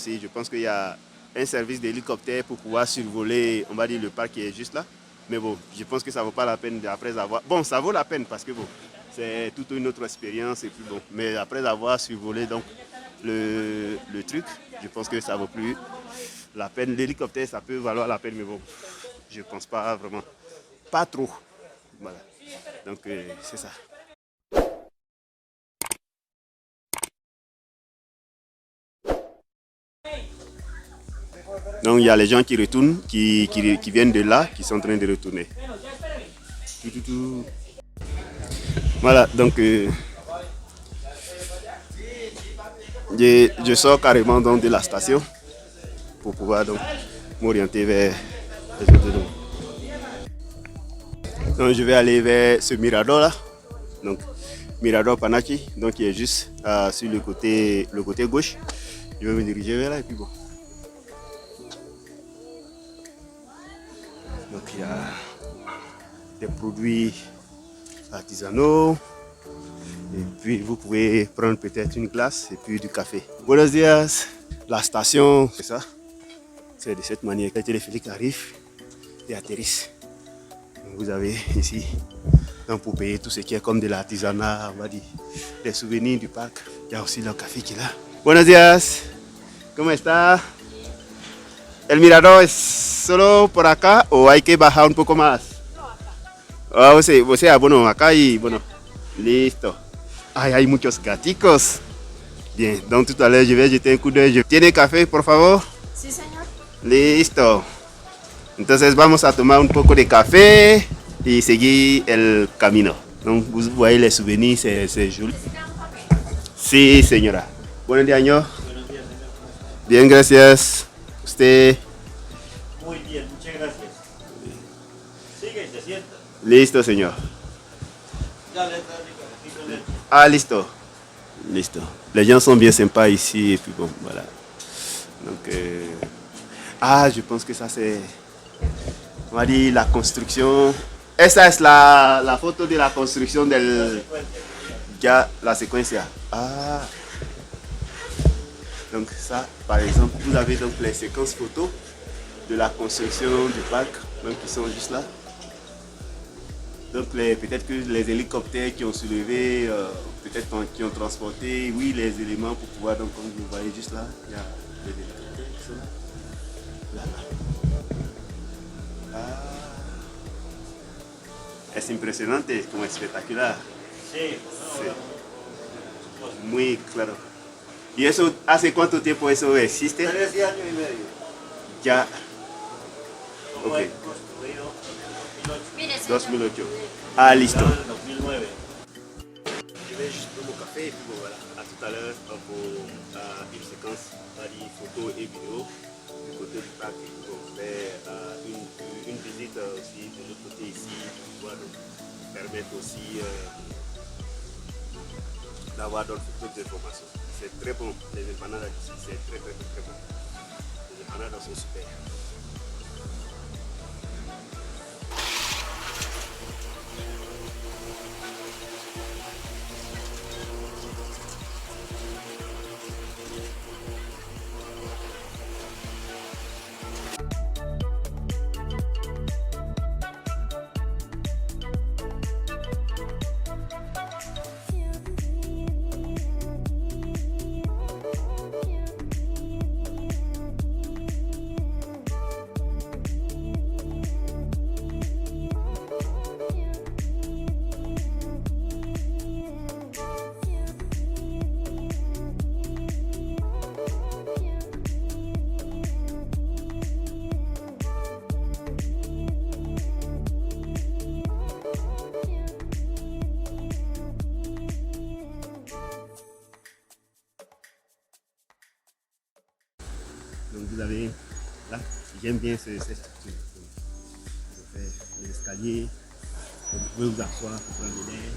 Je pense qu'il y a un service d'hélicoptère pour pouvoir survoler, on va dire, le parc qui est juste là. Mais bon, je pense que ça ne vaut pas la peine après avoir... Bon, ça vaut la peine parce que bon, c'est toute une autre expérience et puis bon. Mais après avoir survolé donc le truc, je pense que ça ne vaut plus la peine. L'hélicoptère, ça peut valoir la peine, mais bon, je ne pense pas vraiment. Pas trop. Voilà. Donc, c'est ça. Donc il y a les gens qui retournent, qui viennent de là, qui sont en train de retourner. Voilà, donc je sors carrément donc, de la station pour pouvoir donc m'orienter vers les autres zones. Donc je vais aller vers ce mirador là, donc Mirador Panaki, donc qui est juste sur le côté gauche. Je vais me diriger vers là et puis bon. Donc il y a des produits artisanaux. Et puis vous pouvez prendre peut-être une glace et puis du café. Buenos dias. La station, c'est ça. C'est de cette manière que les téléphériques arrivent et atterrissent. Donc vous avez ici, donc pour payer tout ce qui est comme de l'artisanat, on va dire, des souvenirs du parc. Il y a aussi le café qui est là. Buenos dias. ¿Cómo está? ¿El mirador es solo por acá o hay que bajar un poco más? Ah, o sea, bueno, acá hay, bueno, listo. Ay, hay muchos gaticos. Bien, donc tout à l'heure, je vais jeter un coup d'œil. ¿Tiene café, por favor? Sí, señor. Listo. Entonces vamos a tomar un poco de café y seguir el camino. Donc vous voyez les souvenirs, c'est joli. Sí, señora. Buenos días, señor. Buenos días, señor. Bien, gracias. Usted. Muy bien, muchas gracias. Sigue y se sienta. Listo, señor. Ya le trae mi cafecito de leche. Ah, listo. Listo. Les gens sont bien sympas ici et puis bon, voilà. Donc, je pense que ça c'est, on va dire, la construction. Esa es la photo de la construction del... Ya, la secuencia. Ah. Donc ça, par exemple, vous avez donc les séquences photos de la construction du parc, donc qui sont juste là. Donc peut-être que les hélicoptères qui ont soulevé, peut-être qui ont transporté, oui, les éléments pour pouvoir, donc comme vous voyez juste là, il y a les hélicoptères qui sont là. Es impresionante, como espectacular. Sí, no, Muy claro. ¿Y eso hace cuánto tiempo eso existe? 13 años y medio. Ya. Como Ok. es construido en 2008. 2008. Ah, listo. En 2009. Je vais juste prendre mon café et puis bon, voilà. À tout à l'heure pour une séquence, on va dire photo et vidéo du côté du parc. Et puis bon, faire une visite aussi de l'autre côté ici pour pouvoir nous permettre aussi d'avoir d'autres informations. C'est très bon, les empanadas ici, c'est très bon. Les empanadas sont super. Donc vous avez là, j'aime bien cette structure. Vous faites les escaliers, vous pouvez vous asseoir pour prendre l'air,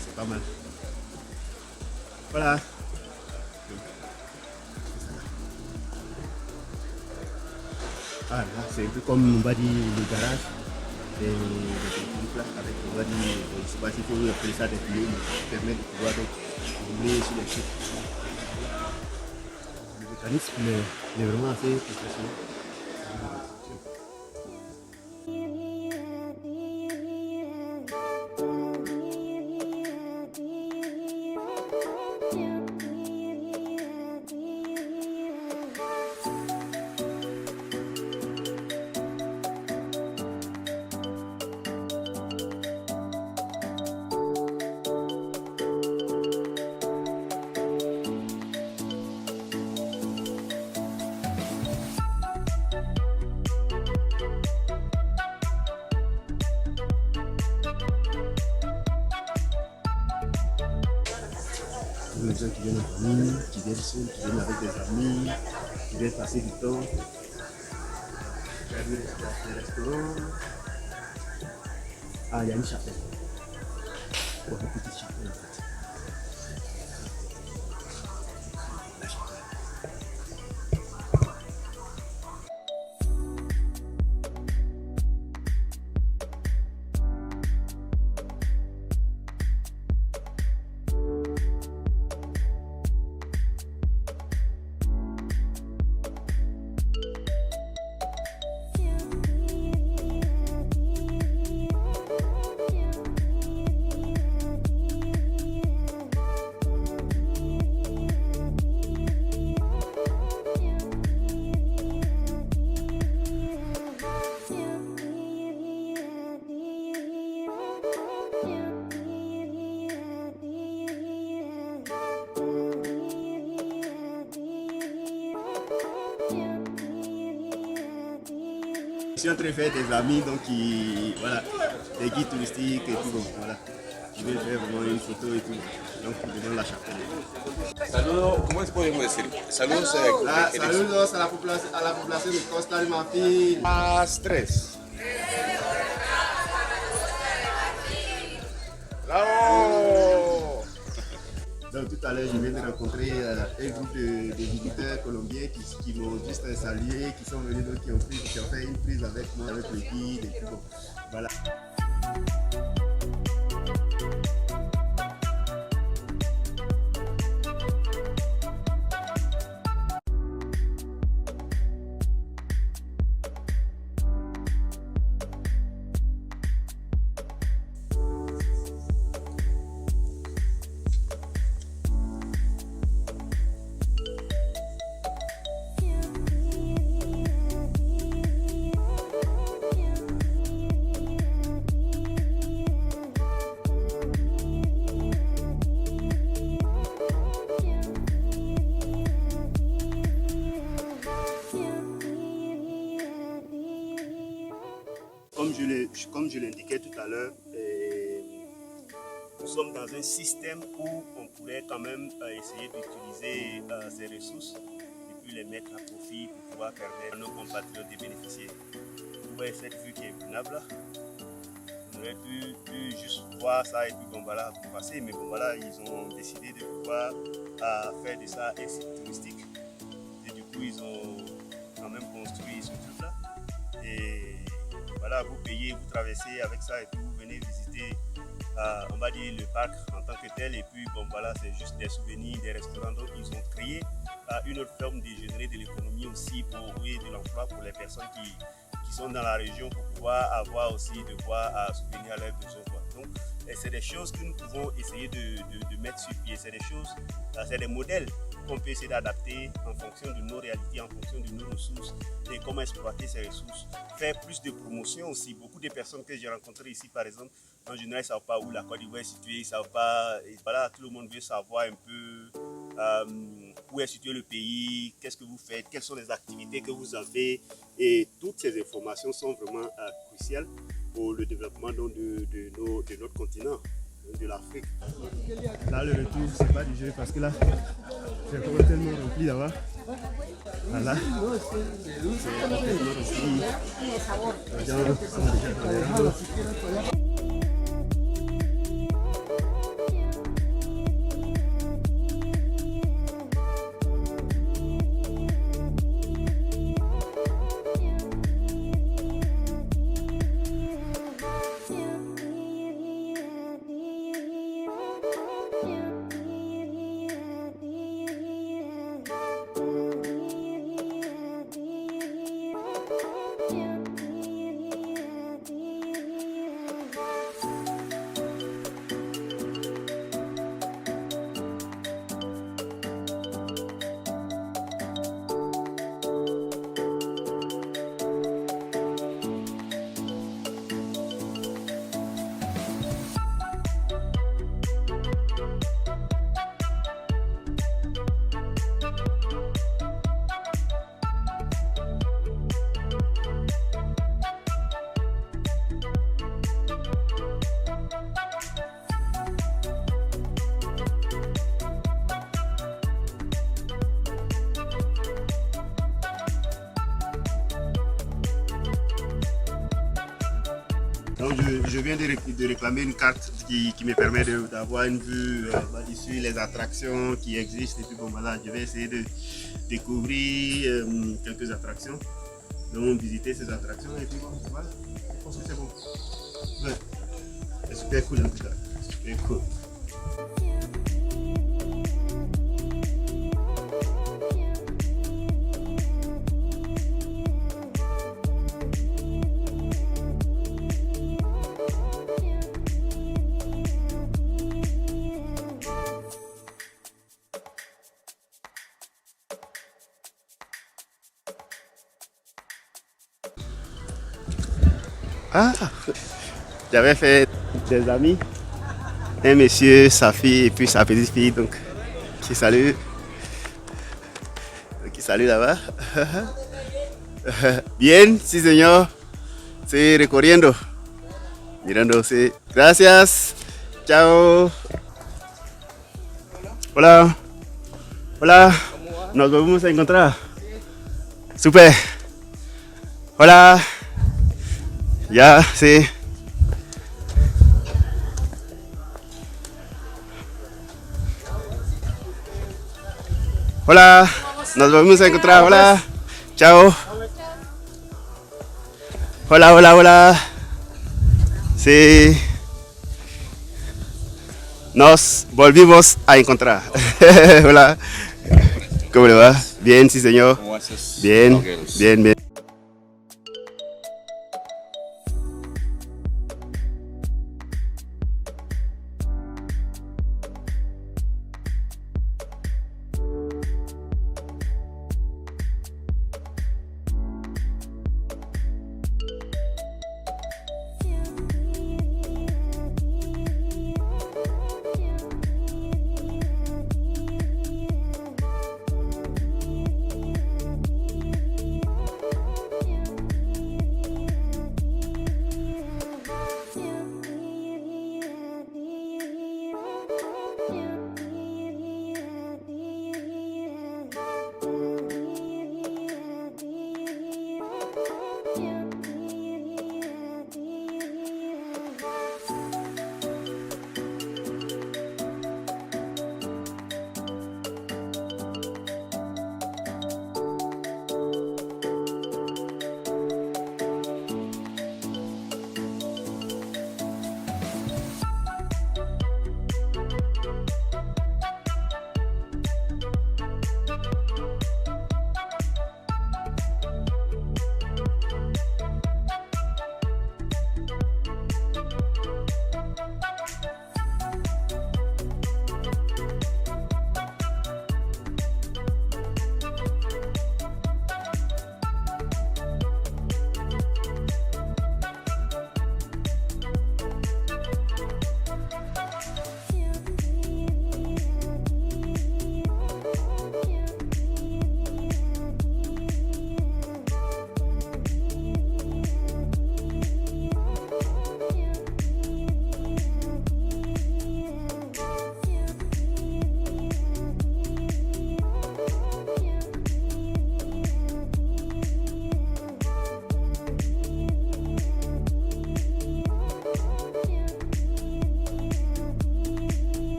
c'est pas mal. Voilà. Ah là, c'est un peu comme on va dire le garage des trucs là, avec on va dire, je ne sais pas s'il faut appeler ça des pneus, mais ça permet de pouvoir donc rouler sur les chutes. mécanisme, mais il est vraiment assez impressionnant. Les gens qui viennent en famille, qui viennent seuls, qui viennent avec des amis, qui viennent passer du temps. Regardez les restaurants. Ah, il y a une chapelle. Oh, une petite chapelle en fait. La chapelle. Je suis en train de faire des amis, donc voilà, des guides touristiques et tout, donc voilà. Je vais faire vraiment une photo et tout, donc devant la chapelle. Saludos, ¿cómo podemos decir? Saludos Saludos a la población de Costa de Marfil. Más tres. ¡Bravo! Donc tout à l'heure, je viens de rencontrer un groupe de visiteurs colombiens qui m'ont juste salué, qui sont venus, donc qui ont fait une prise avec moi, avec le guide et tout. Bon, voilà. Comme je l'indiquais tout à l'heure, nous sommes dans un système où on pourrait quand même essayer d'utiliser ces ressources et puis les mettre à profit pour pouvoir permettre à nos compatriotes de bénéficier. Vous voyez cette vue qui est imprenable. On aurait pu juste voir ça et puis bon voilà, pour passer, mais bon voilà, ils ont décidé de pouvoir faire de ça un site touristique. Et du coup, ils ont quand même construit ce truc-là. Et voilà, vous payez, vous traversez avec ça et puis vous venez visiter, on va dire, le parc en tant que tel. Et puis, bon, voilà, c'est juste des souvenirs, des restaurants. Donc, ils ont créé une autre forme de générer de l'économie aussi pour de l'emploi pour les personnes qui sont dans la région pour pouvoir avoir aussi de quoi souvenir à leurs besoins. Donc, c'est des choses que nous pouvons essayer de mettre sur pied. C'est des choses, c'est des modèles qu'on peut essayer d'adapter en fonction de nos réalités, en fonction de nos ressources et comment exploiter ces ressources. Faire plus de promotion aussi. Beaucoup de personnes que j'ai rencontrées ici, par exemple, en général, ils ne savent pas où la Côte d'Ivoire est située, ils ne savent pas. Et voilà, tout le monde veut savoir un peu où est situé le pays, qu'est-ce que vous faites, quelles sont les activités que vous avez. Et toutes ces informations sont vraiment cruciales pour le développement donc, de notre continent, de l'Afrique. Là, le retour, c'est pas du jeu parce que là, c'est tellement rempli là-bas. Voilà. C'est complètement rempli. Les gens sont déjà tolérants. Donc je viens de réclamer une carte qui me permet d'avoir une vue sur les attractions qui existent. Et puis bon voilà, je vais essayer de découvrir quelques attractions. Donc visiter ces attractions et puis bon voilà, je pense que c'est bon. Ouais. C'est super cool en tout cas. Super cool. Ah, j'avais fait des amis, un monsieur, sa fille et puis sa petite fille, donc qui salue là-bas. Bien, sí señor, sí, recorriendo, mirando, sí, gracias, chao. Hola, hola, nos volvemos a encontrar. Super, hola. Ya, sí. Hola, nos volvemos a encontrar. Hola, chao. Hola, hola, hola. Sí. Nos volvimos a encontrar. Hola. ¿Cómo le va? Bien, sí, señor. ¿Cómo haces? Bien, Ok. bien, bien.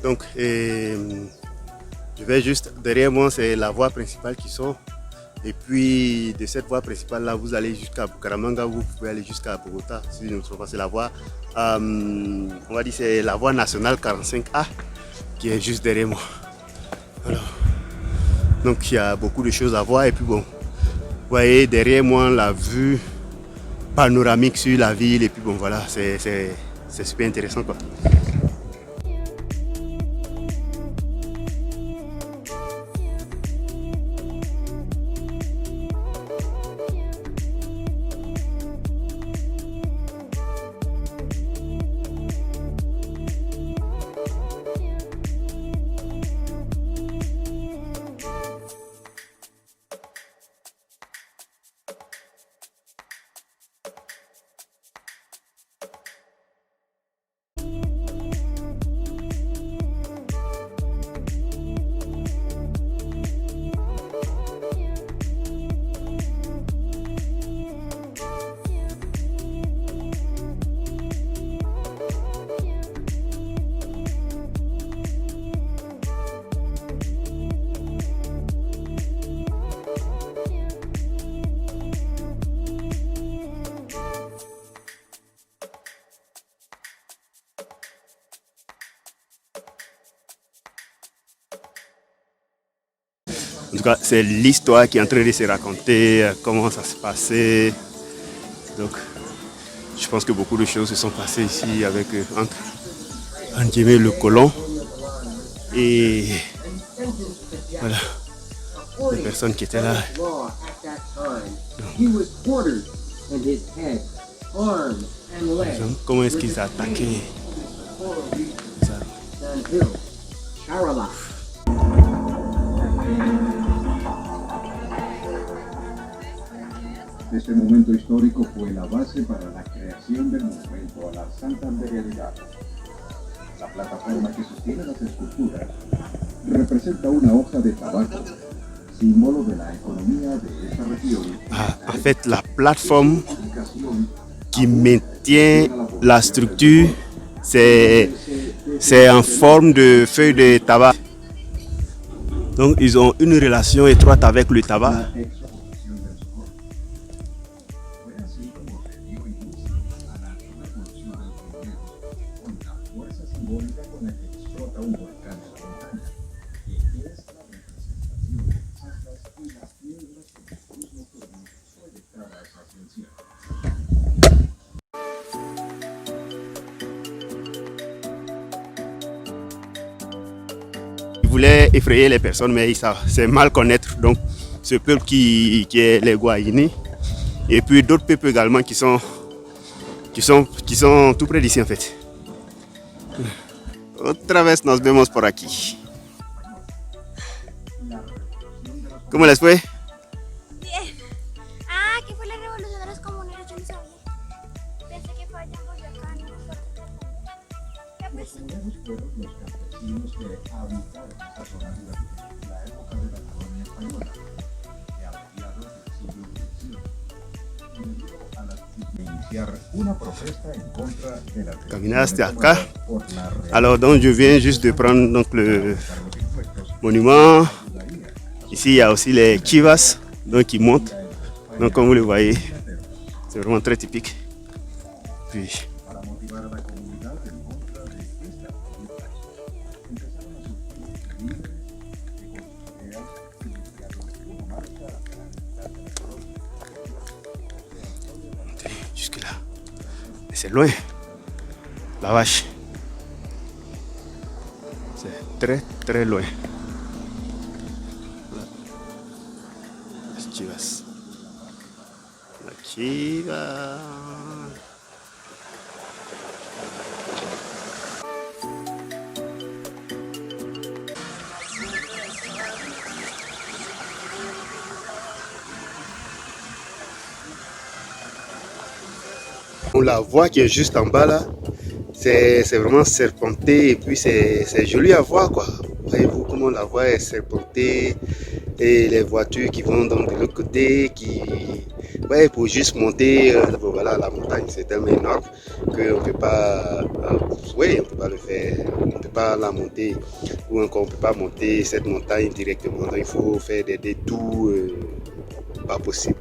Donc, je vais juste, derrière moi, c'est la voie principale qui sort. Et puis, de cette voie principale-là, vous allez jusqu'à Bucaramanga, vous pouvez aller jusqu'à Bogota. Si je ne me trompe pas, c'est la voie, on va dire, c'est la voie nationale 45A qui est juste derrière moi. Alors, donc, il y a beaucoup de choses à voir. Et puis, bon, vous voyez derrière moi la vue panoramique sur la ville. Et puis, bon, voilà, c'est super intéressant, quoi. En tout cas, c'est l'histoire qui est en train de se raconter, comment ça s'est passé. Donc, je pense que beaucoup de choses se sont passées ici avec entre le colon et voilà, les personnes qui étaient là. Comment est-ce qu'ils attaquaient ça? Este momento histórico fue la base para la creación del monumento a la Santanderianidad. La plataforma que sostiene las esculturas representa una hoja de tabaco, símbolo de la economía de esa región. En fait, la plateforme qui maintient la structure, c'est en forme de feuille de tabac. Donc, ils ont une relation étroite avec le tabac. Ils voulaient effrayer les personnes, mais c'est mal connaître. Donc, ce peuple qui est les Guayini, et puis d'autres peuples également qui sont tout près d'ici en fait. Otra vez nos vemos por aquí. ¿Cómo les fue? Bien. Ah, que fue la revolución de los comuneros, yo no sabía. Pensé que fue allá en Boyacá, no me acuerdo. Ya pues. Fueron los campesinos que habitaron esta zona durante la época de la colonia española, que a mediados del siglo XVIII, debido a la iniciar una protesta en contra de la Caminaste acá. Alors donc je viens juste de prendre donc le monument. Ici il y a aussi les chivas donc qui montent. Donc comme vous le voyez, c'est vraiment très typique. Puis para motivar a la comunidad en contra de esta política. Empezaron a surgir líderes que con sus ideas iniciaron una marcha hacia la libertad de la colonia. jusque là. Mais c'est loin. La vache. C'est très très loin. Las chivas. La chiva. On la voit qui est juste en bas là, c'est vraiment serpenté et puis c'est joli à voir quoi. Voyez-vous comment la voie est serpentée et les voitures qui vont dans de l'autre côté, ouais, pour juste monter, voilà, la montagne c'est tellement énorme qu'on ne peut pas, on peut pas le faire. pas la monter, ou encore on ne peut pas monter cette montagne directement. Donc il faut faire des détours, pas possible.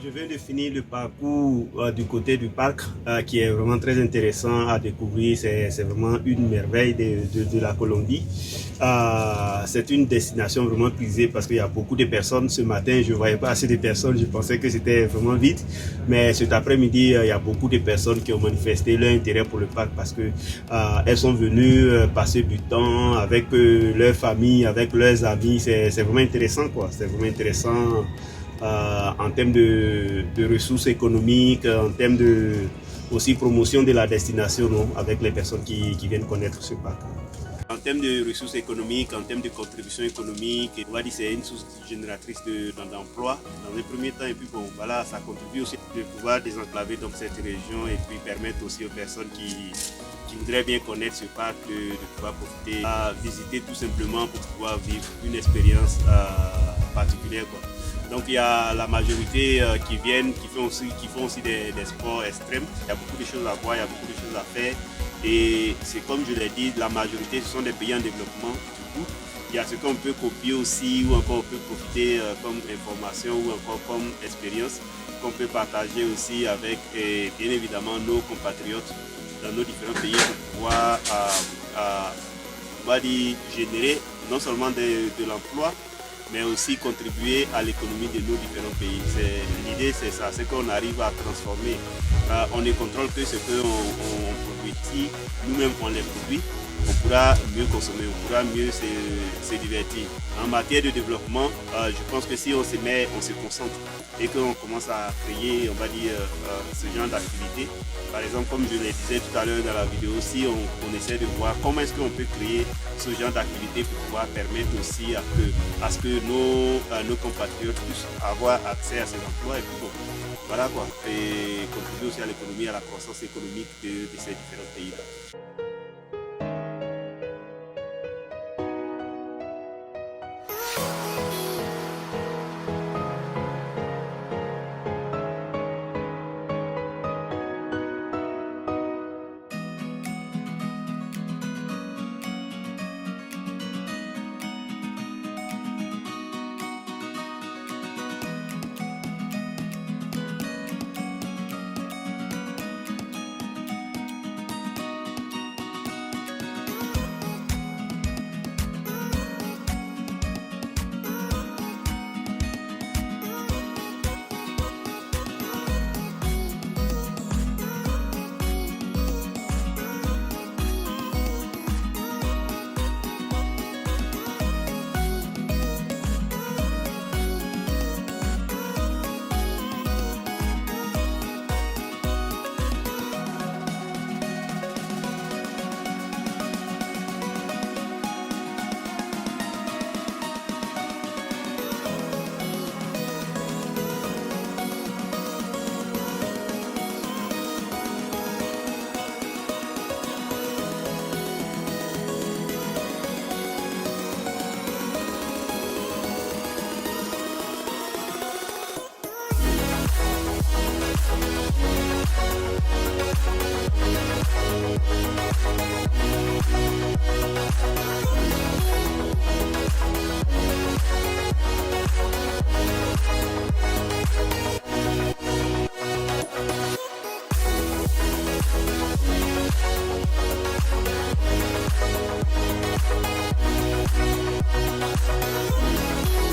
Je viens de finir le parcours du côté du parc qui est vraiment très intéressant à découvrir. C'est vraiment une merveille de la Colombie. C'est une destination vraiment prisée parce qu'il y a beaucoup de personnes. Ce matin, je ne voyais pas assez de personnes. Je pensais que c'était vraiment vide. Mais cet après-midi, il y a beaucoup de personnes qui ont manifesté leur intérêt pour le parc parce que elles sont venues passer du temps avec leur famille, avec leurs amis. C'est vraiment intéressant, quoi. C'est vraiment intéressant. En termes de ressources économiques, en termes de aussi promotion de la destination, non, avec les personnes qui viennent connaître ce parc. En termes de ressources économiques, en termes de contribution économique, on va dire que c'est une source génératrice d'emploi dans un premier temps. Et puis bon, voilà, ça contribue aussi de pouvoir désenclaver donc cette région et puis permettre aussi aux personnes qui voudraient bien connaître ce parc de pouvoir profiter, à visiter tout simplement pour pouvoir vivre une expérience particulière, quoi. Donc il y a la majorité qui viennent, qui font aussi des sports extrêmes. Il y a beaucoup de choses à voir, il y a beaucoup de choses à faire. Et c'est comme je l'ai dit, la majorité ce sont des pays en développement. Du coup, il y a ce qu'on peut copier aussi ou encore on peut profiter comme information ou encore comme expérience qu'on peut partager aussi avec bien évidemment nos compatriotes dans nos différents pays pour pouvoir on va dire, générer non seulement de l'emploi, mais aussi contribuer à l'économie de nos différents pays. L'idée, c'est ça, c'est qu'on arrive à transformer. On ne contrôle que ce qu'on produit. Si nous-mêmes on les produit, on pourra mieux consommer, on pourra mieux se divertir. En matière de développement, je pense que si on se concentre et qu'on commence à créer, on va dire, ce genre d'activité, par exemple, comme je le disais tout à l'heure dans la vidéo, si on essaie de voir comment est-ce qu'on peut créer ce genre d'activité pour pouvoir permettre aussi à ce que nos compatriotes puissent avoir accès à ces emplois et puis bon, voilà quoi, et contribuer aussi à l'économie, à la croissance économique de ces différents pays-là.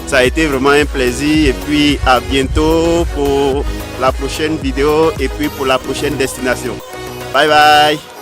Ça a été vraiment un plaisir et puis à bientôt pour la prochaine vidéo et puis pour la prochaine destination. Bye bye.